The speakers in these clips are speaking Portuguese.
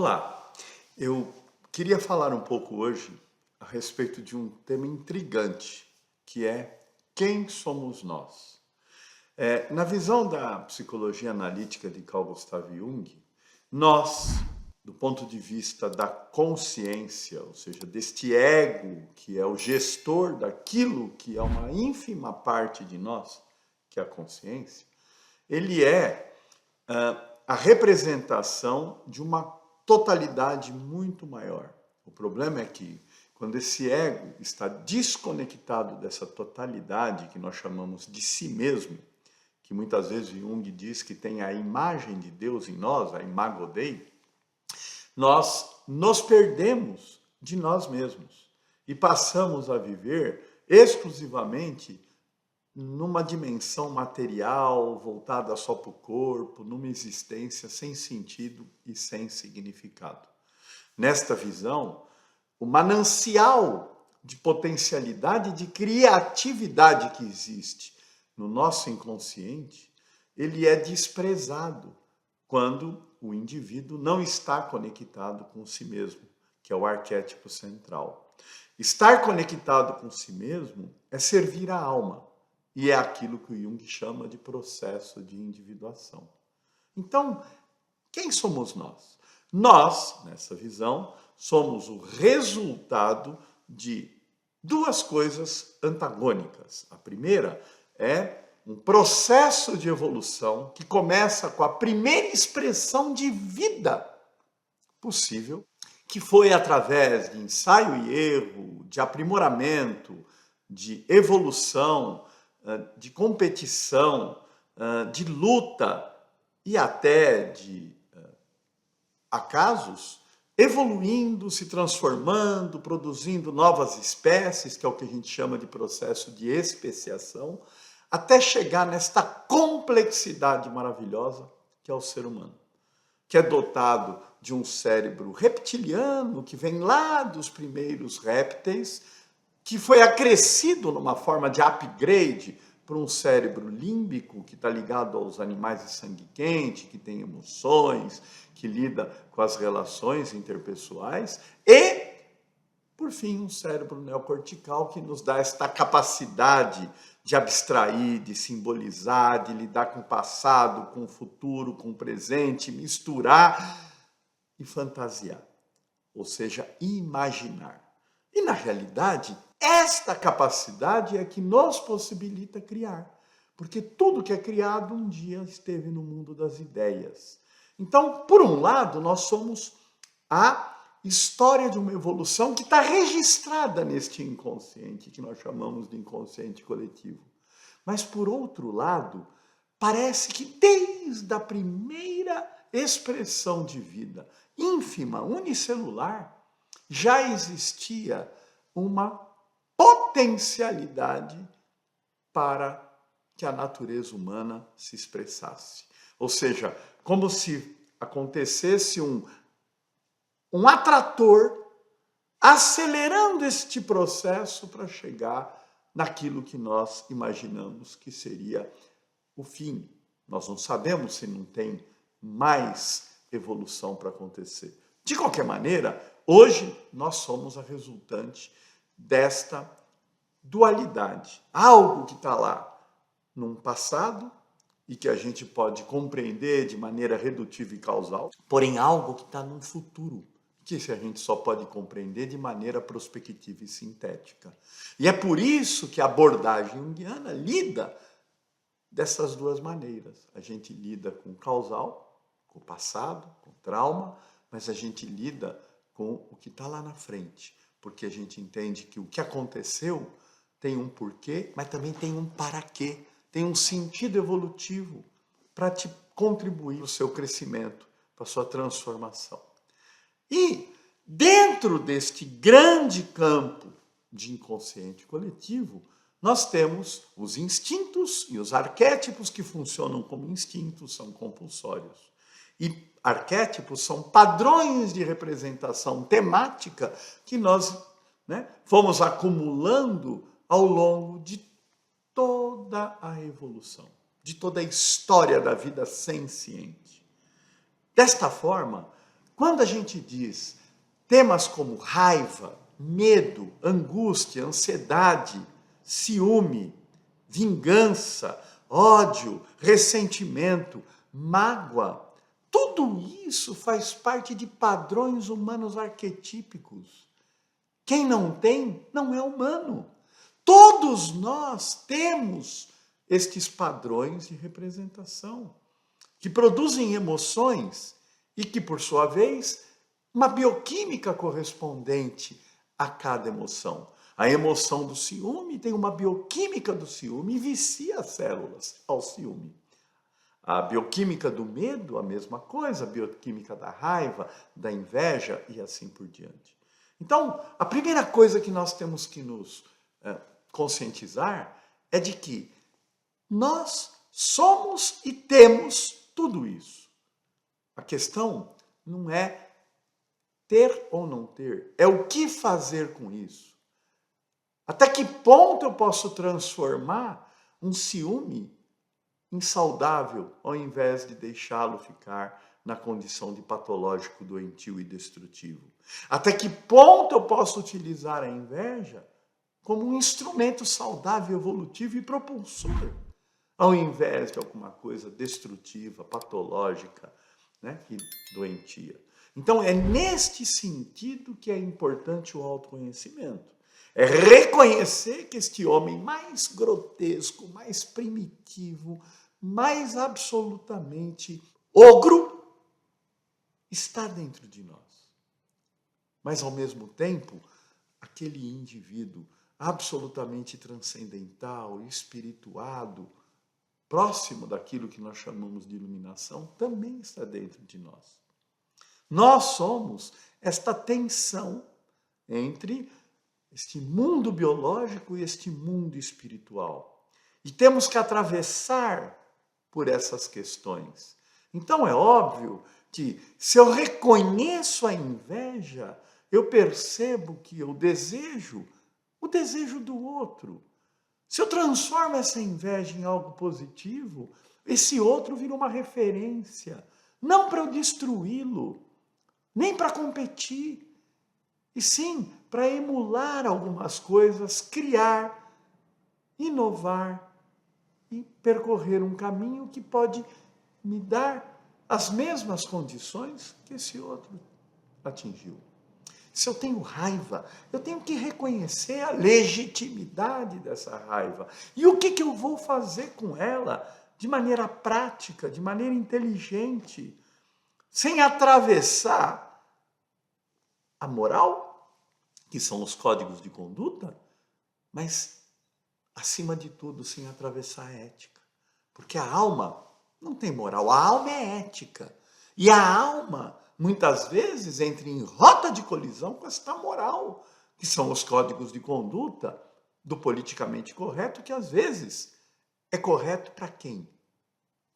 Olá, eu queria falar um pouco hoje a respeito de um tema intrigante, que é quem somos nós? Na visão da psicologia analítica de Carl Gustav Jung, nós, do ponto de vista da consciência, ou seja, deste ego que é o gestor daquilo que é uma ínfima parte de nós, que é a consciência, ele é a representação de uma totalidade muito maior. O problema é que quando esse ego está desconectado dessa totalidade que nós chamamos de si mesmo, que muitas vezes Jung diz que tem a imagem de Deus em nós, a imago Dei, nós nos perdemos de nós mesmos e passamos a viver exclusivamente numa dimensão material, voltada só para o corpo, numa existência sem sentido e sem significado. Nesta visão, o manancial de potencialidade, de criatividade que existe no nosso inconsciente, ele é desprezado quando o indivíduo não está conectado com si mesmo, que é o arquétipo central. Estar conectado com si mesmo é servir a alma. E é aquilo que o Jung chama de processo de individuação. Então, quem somos nós? Nós, nessa visão, somos o resultado de duas coisas antagônicas. A primeira é um processo de evolução que começa com a primeira expressão de vida possível, que foi através de ensaio e erro, de aprimoramento, de evolução, de competição, de luta e até de acasos, evoluindo, se transformando, produzindo novas espécies, que é o que a gente chama de processo de especiação, até chegar nesta complexidade maravilhosa que é o ser humano, que é dotado de um cérebro reptiliano, que vem lá dos primeiros répteis, que foi acrescido numa forma de upgrade para um cérebro límbico, que está ligado aos animais de sangue quente, que tem emoções, que lida com as relações interpessoais, e, por fim, um cérebro neocortical que nos dá esta capacidade de abstrair, de simbolizar, de lidar com o passado, com o futuro, com o presente, misturar e fantasiar, ou seja, imaginar. E, na realidade, esta capacidade é que nos possibilita criar. Porque tudo que é criado um dia esteve no mundo das ideias. Então, por um lado, nós somos a história de uma evolução que está registrada neste inconsciente, que nós chamamos de inconsciente coletivo. Mas, por outro lado, parece que desde a primeira expressão de vida, ínfima, unicelular, já existia uma potencialidade para que a natureza humana se expressasse. Ou seja, como se acontecesse um atrator acelerando este processo para chegar naquilo que nós imaginamos que seria o fim. Nós não sabemos se não tem mais evolução para acontecer. De qualquer maneira, hoje nós somos a resultante desta dualidade. Algo que está lá num passado e que a gente pode compreender de maneira redutiva e causal, porém algo que está num futuro, que a gente só pode compreender de maneira prospectiva e sintética. E é por isso que a abordagem junguiana lida dessas duas maneiras. A gente lida com o causal, com o passado, com o trauma, mas a gente lida com o que está lá na frente, porque a gente entende que o que aconteceu tem um porquê, mas também tem um para quê, tem um sentido evolutivo para te contribuir para o seu crescimento, para a sua transformação. E dentro deste grande campo de inconsciente coletivo, nós temos os instintos e os arquétipos que funcionam como instintos, são compulsórios. E arquétipos são padrões de representação temática que nós fomos acumulando ao longo de toda a evolução, de toda a história da vida senciente. Desta forma, Quando a gente diz temas como raiva, medo, angústia, ansiedade, ciúme, vingança, ódio, ressentimento, mágoa, tudo isso faz parte de padrões humanos arquetípicos. Quem não tem, não é humano. Todos nós temos estes padrões de representação, que produzem emoções e que, por sua vez, uma bioquímica correspondente a cada emoção. A emoção do ciúme tem uma bioquímica do ciúme e vicia as células ao ciúme. A bioquímica do medo, a mesma coisa, a bioquímica da raiva, da inveja e assim por diante. Então, a primeira coisa que nós temos que nos conscientizar é de que nós somos e temos tudo isso. A questão não é ter ou não ter, é o que fazer com isso. Até que ponto eu posso transformar um ciúme em saudável, ao invés de deixá-lo ficar na condição de patológico, doentio e destrutivo? Até que ponto eu posso utilizar a inveja como um instrumento saudável, evolutivo e propulsor, ao invés de alguma coisa destrutiva, patológica, né, e doentia? Então, é neste sentido que é importante o autoconhecimento. É reconhecer que este homem mais grotesco, mais primitivo, mais absolutamente ogro, está dentro de nós. Mas, ao mesmo tempo, aquele indivíduo absolutamente transcendental, espirituado, próximo daquilo que nós chamamos de iluminação, também está dentro de nós. Nós somos esta tensão entre este mundo biológico e este mundo espiritual. E temos que atravessar por essas questões. Então é óbvio que se eu reconheço a inveja, eu percebo que eu desejo o desejo do outro. Se eu transformo essa inveja em algo positivo, esse outro vira uma referência, não para eu destruí-lo, nem para competir, e sim para emular algumas coisas, criar, inovar e percorrer um caminho que pode me dar as mesmas condições que esse outro atingiu. Se eu tenho raiva, eu tenho que reconhecer a legitimidade dessa raiva. E o que eu vou fazer com ela de maneira prática, de maneira inteligente, sem atravessar a moral, que são os códigos de conduta, mas, acima de tudo, sem atravessar a ética. Porque a alma não tem moral, a alma é ética. E a alma, muitas vezes, entra em rota de colisão com esta moral, que são os códigos de conduta do politicamente correto, que às vezes é correto para quem?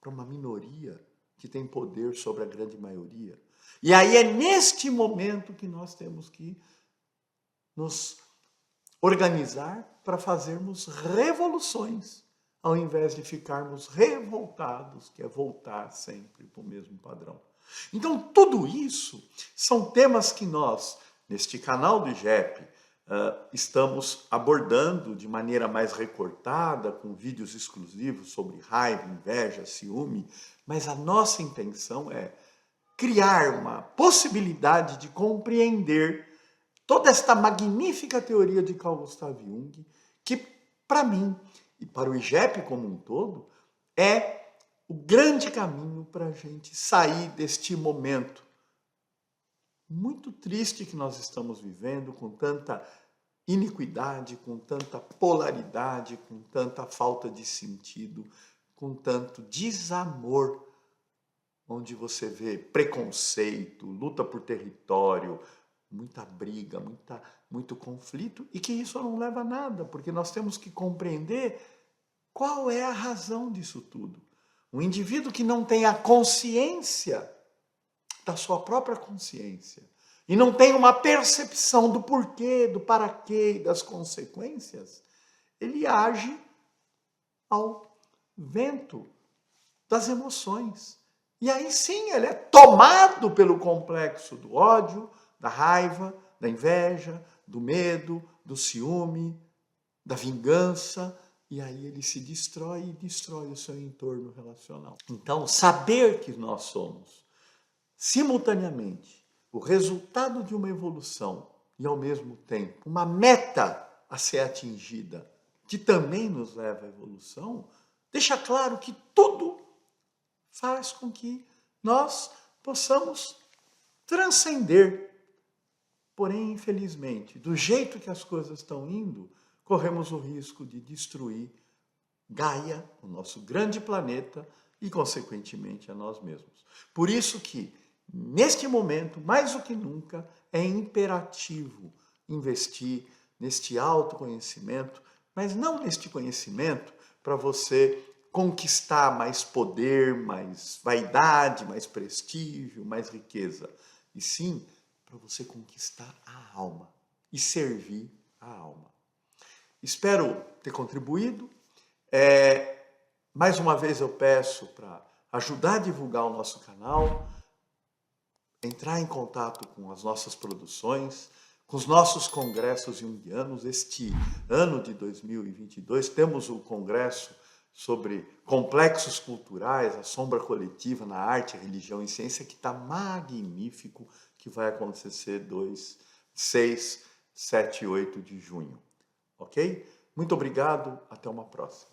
Para uma minoria que tem poder sobre a grande maioria. E aí é neste momento que nós temos que nos organizar para fazermos revoluções, ao invés de ficarmos revoltados, que é voltar sempre para o mesmo padrão. Então, tudo isso são temas que nós, neste canal do IGEP, estamos abordando de maneira mais recortada, com vídeos exclusivos sobre raiva, inveja, ciúme, mas a nossa intenção é criar uma possibilidade de compreender toda esta magnífica teoria de Carl Gustav Jung, que, para mim, e para o IGEP como um todo, é o grande caminho para a gente sair deste momento muito triste que nós estamos vivendo, com tanta iniquidade, com tanta polaridade, com tanta falta de sentido, com tanto desamor, onde você vê preconceito, luta por território, muita briga, muito conflito, e que isso não leva a nada, porque nós temos que compreender qual é a razão disso tudo. Um indivíduo que não tem a consciência da sua própria consciência e não tem uma percepção do porquê, do para quê e das consequências, ele age ao vento das emoções E aí sim, ele é tomado pelo complexo do ódio, da raiva, da inveja, do medo, do ciúme, da vingança, e aí ele se destrói e destrói o seu entorno relacional. Então, saber que nós somos simultaneamente o resultado de uma evolução e, ao mesmo tempo, uma meta a ser atingida, que também nos leva à evolução, deixa claro que tudo faz com que nós possamos transcender. Porém, infelizmente, do jeito que as coisas estão indo, corremos o risco de destruir Gaia, o nosso grande planeta, e, consequentemente, a nós mesmos. Por isso que, neste momento, mais do que nunca, é imperativo investir neste autoconhecimento, mas não neste conhecimento para você conquistar mais poder, mais vaidade, mais prestígio, mais riqueza, e sim para você conquistar a alma e servir a alma. Espero ter contribuído. Mais uma vez eu peço para ajudar a divulgar o nosso canal, entrar em contato com as nossas produções, com os nossos congressos junguianos. Este ano de 2022 temos o congresso sobre complexos culturais, a sombra coletiva na arte, religião e ciência, que está magnífico, que vai acontecer 2, 6, 7 e 8 de junho. Ok? Muito obrigado, até uma próxima.